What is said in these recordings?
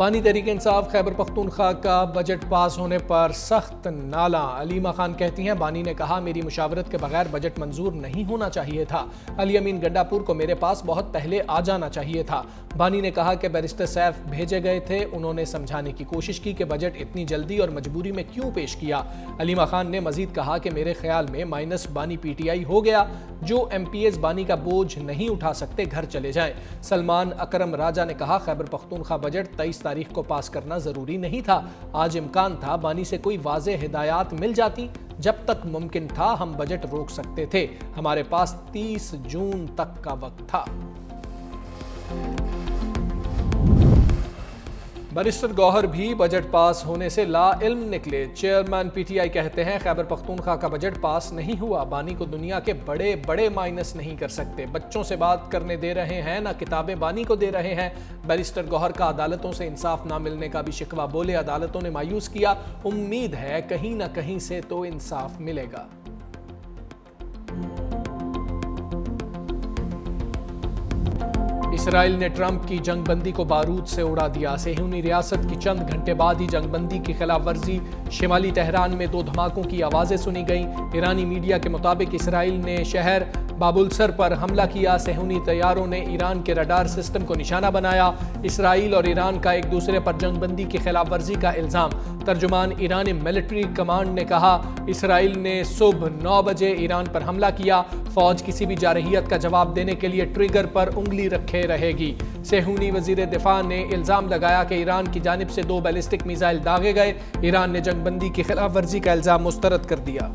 बानी तहरीक इंसाफ खैबर पख्तूनख्वा का budget pass होने पर सख्त नाला। अलीमा खान कहती हैं, बानी ने कहा मेरी मुशावरत के बगैर बजट मंजूर नहीं होना चाहिए था। अली अमीन गंडापुर को मेरे पास बहुत पहले आ जाना चाहिए था। बानी ने कहा कि बैरिस्टर सैफ भेजे गए थे, उन्होंने समझाने की कोशिश की कि बजट इतनी जल्दी और मजबूरी में क्यों पेश किया। अलीमा खान ने मजीद कहा कि मेरे ख्याल में माइनस बानी पीटीआई हो गया, जो एमपीएस बानी का बोझ नहीं उठा सकते घर चले जाएं। सलमान अकरम राजा ने कहा खैबर पख्तूनख्वा बजट 23 तारीख को पास करना जरूरी नहीं था। आज इम्कान था बानी से कोई वाज़े हिदायत मिल जाती। जब तक मुमकिन था हम बजट रोक सकते थे। हमारे पास 30 जून तक का वक्त था। बैरिस्टर गौहर भी बजट पास होने से ला इल्म निकले। चेयरमैन पीटीआई कहते हैं खैबर पख्तूनख्वा का बजट पास नहीं हुआ। बानी को दुनिया के बड़े बड़े माइनस नहीं कर सकते। बच्चों से बात करने दे रहे हैं, ना किताबें बानी को दे रहे हैं। बैरिस्टर गौहर का अदालतों से इंसाफ ना मिलने का भी शिकवा। बोले अदालतों ने मायूस किया, उम्मीद है कहीं ना कहीं से तो इंसाफ मिलेगा। इसराइल ने ट्रंप की जंगबंदी को बारूद से उड़ा दिया। सेहूनी रियासत की चंद घंटे बाद ही जंगबंदी की खिलाफ वर्जी। शिमाली तेहरान में 2 धमाकों की आवाजें सुनी गईं। ईरानी मीडिया के मुताबिक इसराइल ने शहर बाबुलसर पर हमला किया। सेहूनी तैयारों ने ईरान के रडार सिस्टम को निशाना बनाया। इसराइल और ईरान का एक दूसरे पर जंगबंदी की खिलाफ वर्जी का इल्जाम। तर्जुमान ईरानी मिलिट्री कमांड ने कहा इसराइल ने सुबह 9 बजे ईरान पर हमला किया। फौज किसी भी जारहियत का जवाब देने के लिए ट्रिगर पर उंगली रखे रहेगी। सेहूनी वजीर दिफा ने इल्जाम लगाया कि ईरान की जानिब से 2 बैलिस्टिक मिसाइल दागे गए। ईरान ने जंगबंदी की खिलाफ वर्जी का इल्जाम मुस्तरद कर दिया।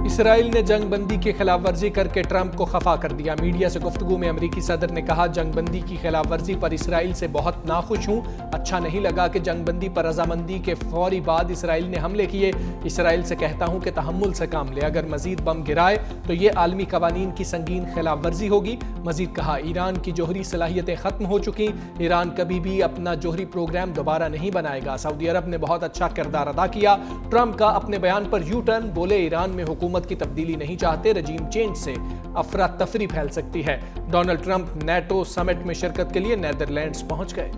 इसराइल ने जंगबंदी की खिलाफ वर्जी करके ट्रंप को खफा कर दिया। मीडिया से गुफ्तगू में अमरीकी सदर ने कहा जंगबंदी की खिलाफ वर्जी पर इसराइल से बहुत नाखुश हूँ। अच्छा नहीं लगा कि जंगबंदी पर रजामंदी के फौरी बाद इसराइल ने हमले किए। इसराइल से कहता हूँ कि तहम्मुल से काम ले, अगर मजीद बम गिराए तो ये आलमी कवानीन की संगीन खिलाफ वर्जी होगी। मजीद कहा ईरान की जोहरी सलाहियतें खत्म हो चुकी। ईरान कभी भी अपना जोहरी प्रोग्राम दोबारा नहीं बनाएगा। सऊदी अरब ने बहुत अच्छा किरदार अदा किया। ट्रंप का अपने बयान पर यू टर्न। बोले ईरान में हुकूमत की तब्दीली नहीं चाहते, रजीम चेंज से अफरा तफरी फैल सकती है। डोनाल्ड ट्रंप नेटो समिट में शिरकत के लिए नेदरलैंड्स पहुंच गए।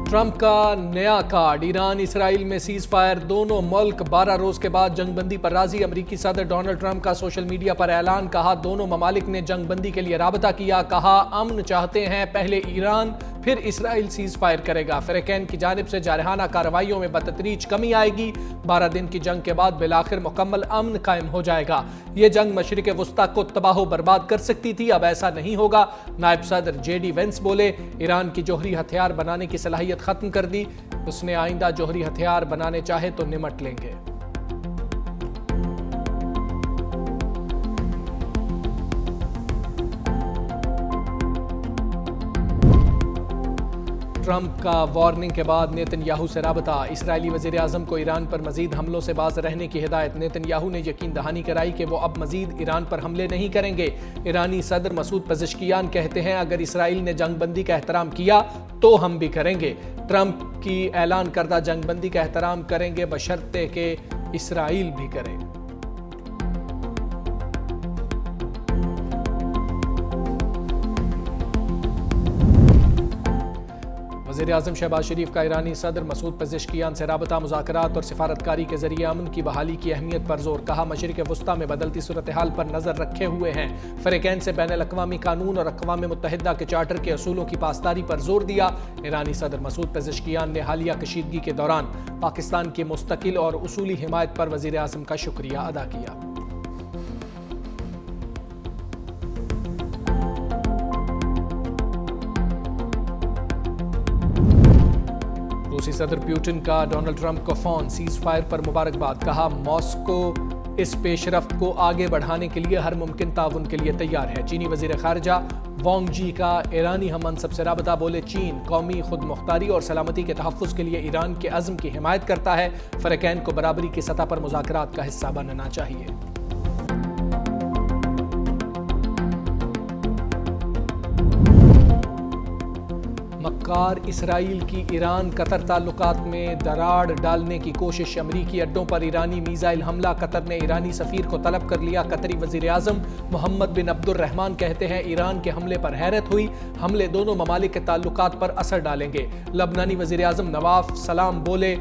ट्रंप का नया कार्ड। ईरान इसराइल में सीज फायर, दोनों मुल्क 12 रोज के बाद जंगबंदी पर राजी। अमरीकी सदर डोनाल्ड ट्रंप का सोशल मीडिया पर ऐलान। कहा दोनों ममालिक ने जंगबंदी के लिए राबता किया। कहा अमन चाहते हैं, पहले ईरान फिर इसराइल सीज फायर करेगा। फ़िरक़ैन की जानिब से जारहाना कार्रवाइयों में बतदरीज कमी आएगी। 12 दिन की जंग के बाद बिलाखिर मुकम्मल अमन कायम हो जाएगा। ये जंग मशरिक़ वुस्ता को तबाह बर्बाद कर सकती थी, अब ऐसा नहीं होगा। नायब सदर जेडी वेंस बोले ईरान की जोहरी हथियार बनाने की सलाहियत खत्म कर दी। उसने आइंदा जोहरी हथियार बनाने चाहे तो निमट लेंगे। ट्रंप का वार्निंग के बाद नेतन्याहू से राबता। इसराइली वज़ीर आज़म को ईरान पर मजीद हमलों से बाज रहने की हिदायत। नेतन्याहू ने यकीन दहानी कराई कि वो अब मजीद ईरान पर हमले नहीं करेंगे। ईरानी सदर मसूद पेज़ेश्कियान कहते हैं अगर इसराइल ने जंगबंदी का एहतराम किया तो हम भी करेंगे। ट्रंप की ऐलान करदा जंगबंदी का एहतराम करेंगे बशर्ते कि इसराइल भी करे। वज़ीर आज़म शहबाज शरीफ का ईरानी सदर मसूद पेज़ेश्कियान से राबता। मुज़ाकरात और सिफारतकारी के जरिए अमन की बहाली की अहमियत पर जोर। कहा मशरिक़ वुस्ता में बदलती सूरत हाल पर नज़र रखे हुए हैं। फ़िरक़ैन से बैनुल-अक़वामी कानून और अक़वाम मुत्तहिदा के चार्टर के असूलों की पासदारी पर जोर दिया। ईरानी सदर मसूद पेज़ेश्कियान ने हालिया कशीदगी के दौरान पाकिस्तान की मुस्तकिल और उसूली हिमायत पर वज़ीर आज़म का शुक्रिया अदा किया। रूसी सदर पुतिन का डोनाल्ड ट्रंप को फोन। सीज फायर पर मुबारकबाद। कहा मॉस्को इस पेशरफ्त को आगे बढ़ाने के लिए हर मुमकिन ताउन के लिए तैयार है। चीनी वजीर खारजा वांग जी का ईरानी हममनसब से राबता। बोले चीन कौमी खुद मुख्तारी और सलामती के तहफ़्फ़ुज़ के लिए ईरान के अज़्म की हिमायत करता है। फ़िरक़ैन को बराबरी की सतह पर मुज़ाकरात का हिस्सा बनना चाहिए। मक्कार इसराइल की ईरान कतर ताल्लुकात में दरार डालने की कोशिश। अमरीकी अड्डों पर ईरानी मीज़ाइल हमला। कतर ने ईरानी सफ़ीर को तलब कर लिया। कतरी वज़ीर आज़म मोहम्मद बिन अब्दुर्रहमान कहते हैं ईरान के हमले पर हैरत हुई। हमले दोनों ममालिक के ताल्लुकात पर असर डालेंगे। लबनानी वज़ीर आज़म नवाफ सलाम बोले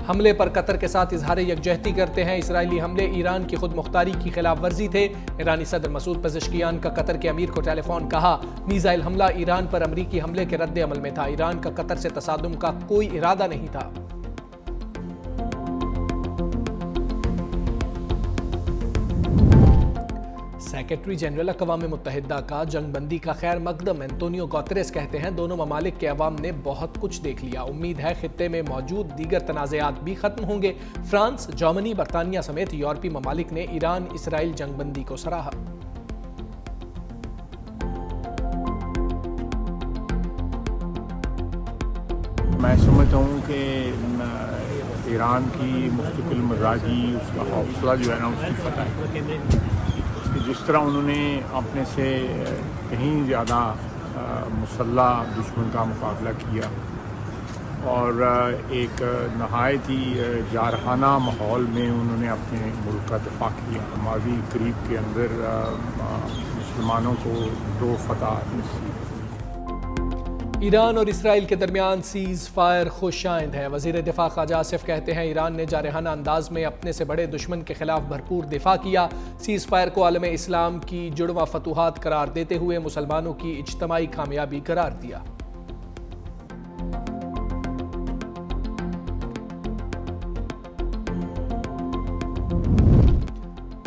हमले पर कतर के साथ इजहार यकजहती करते हैं। इसराइली हमले ईरान की खुद मुख्तारी की खिलाफ वर्जी थे। ईरानी सदर मसूद पज़ेश्कियान का कतर के अमीर को टेलीफोन। कहा मीज़ाइल हमला ईरान पर अमरीकी हमले के रद्द अमल में था। ईरान का कतर से तसादुम का कोई इरादा नहीं था। सेक्रेटरी जनरल अक़वाम मुत्तहिदा का जंगबंदी का खैर मकदम एंटोनियो गुतेरेस कहते हैं दोनों ममालिक के अवाम ने बहुत कुछ देख लिया। उम्मीद है खित्ते में मौजूद दीगर तनाज़ात भी खत्म होंगे। फ्रांस, जर्मनी, बरतानिया समेत यूरोपीय ममालिक ने ईरान इसराइल जंगबंदी को सराहा। मैं समझता हूँ कि ईरान की मुस्तकिल मिजाजी, उसका हौसला जो है ना, उसकी फतह है। जिस तरह उन्होंने अपने से कहीं ज़्यादा मुसल्लह दुश्मन का मुकाबला किया और एक नहायत ही जारहाना माहौल में उन्होंने अपने मुल्क का दिफा किया। माजी करीब के अंदर मुसलमानों को 2 फतह नसीब। ईरान और इसराइल के दरमियान सीज़ फायर खुशाइंद है। वज़ीर दिफा ख्वाजा आसिफ कहते हैं ईरान ने जारहाना अंदाज में अपने से बड़े दुश्मन के खिलाफ भरपूर दिफा किया। सीज़ फायर को आलम इस्लाम की जुड़वा फतूहात करार देते हुए मुसलमानों की इज्तमाई कामयाबी करार दिया।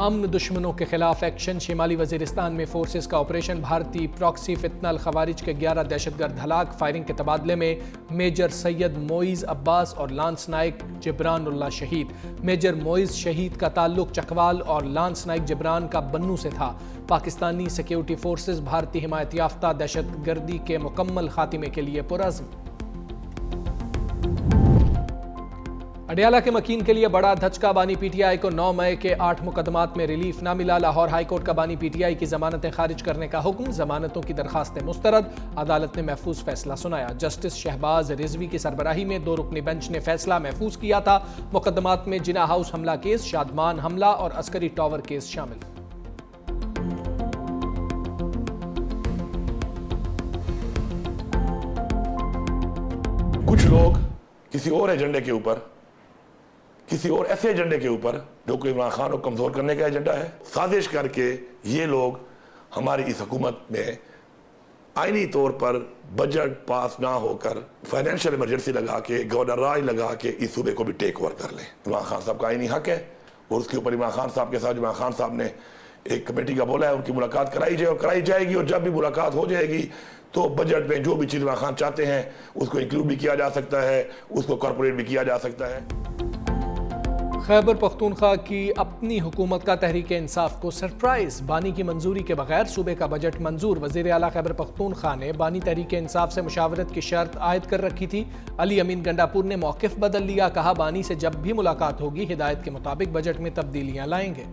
अमन दुश्मनों के खिलाफ एक्शन। शिमाली वजीरिस्तान में फोर्सेस का ऑपरेशन। भारतीय प्रॉक्सी फितनल खवारिज के 11 दहशतगर्द हलाक। फायरिंग के तबादले में मेजर सैयद मोइज़ अब्बास और लांस नाइक जिब्रानुल्लाह शहीद। मेजर मोइज़ शहीद का ताल्लुक चकवाल और लांस नाइक जिब्रान का बन्नू से था। पाकिस्तानी सिक्योरिटी फोर्सेस भारतीय हिमायत याफ्ता दहशतगर्दी के मुकम्मल खात्मे के लिए पुरअज़्म। अडयाला के मकीन के लिए बड़ा धचका। बानी पीटीआई को 9 मई के 8 मुकदमात में रिलीफ ना मिला। लाहौर हाईकोर्ट का बानी पीटीआई की जमानतें खारिज करने का हुक्म। जमानतों की दरखास्तें मुस्तरद। अदालत ने महफूज फैसला सुनाया। जस्टिस शहबाज रिजवी की सरबराही में 2 रुकनी बेंच ने फैसला महफूज किया था। मुकदमात में जिना हाउस हमला केस, शादमान हमला और अस्करी टावर केस शामिल। कुछ लोग किसी और एजेंडे के ऊपर, किसी और ऐसे एजेंडे के ऊपर जो कि इमरान खान को कमजोर करने का एजेंडा है, साजिश करके ये लोग हमारी इस हुकूमत में आईनी तौर पर बजट पास ना होकर फाइनेंशियल इमरजेंसी लगा के, गवर्नर राज लगा के इस सूबे को भी टेक ओवर कर लें। इमरान खान साहब का आईनी हक है और उसके ऊपर इमरान खान साहब के साथ इमरान खान साहब ने एक कमेटी का बोला है, उनकी मुलाकात कराई जाए और कराई जाएगी। और जब भी मुलाकात हो जाएगी तो बजट में जो भी चीज़ इमरान खान चाहते हैं उसको इंक्लूड भी किया जा सकता है, उसको कॉर्पोरेट भी किया जा सकता है। खैबर पख्तूनख्वा की अपनी हुकूमत का तहरीक इंसाफ को सरप्राइज। बानी की मंजूरी के बगैर सूबे का बजट मंजूर। वज़ीर आला खैबर पख्तूनख्वा ने बानी तहरीक इंसाफ से मुशावरत की शर्त आयद कर रखी थी। अली अमीन गंडापुर ने मौक़िफ़ बदल लिया। कहा बानी से जब भी मुलाकात होगी हिदायत के मुताबिक बजट में तब्दीलियाँ लाएंगे।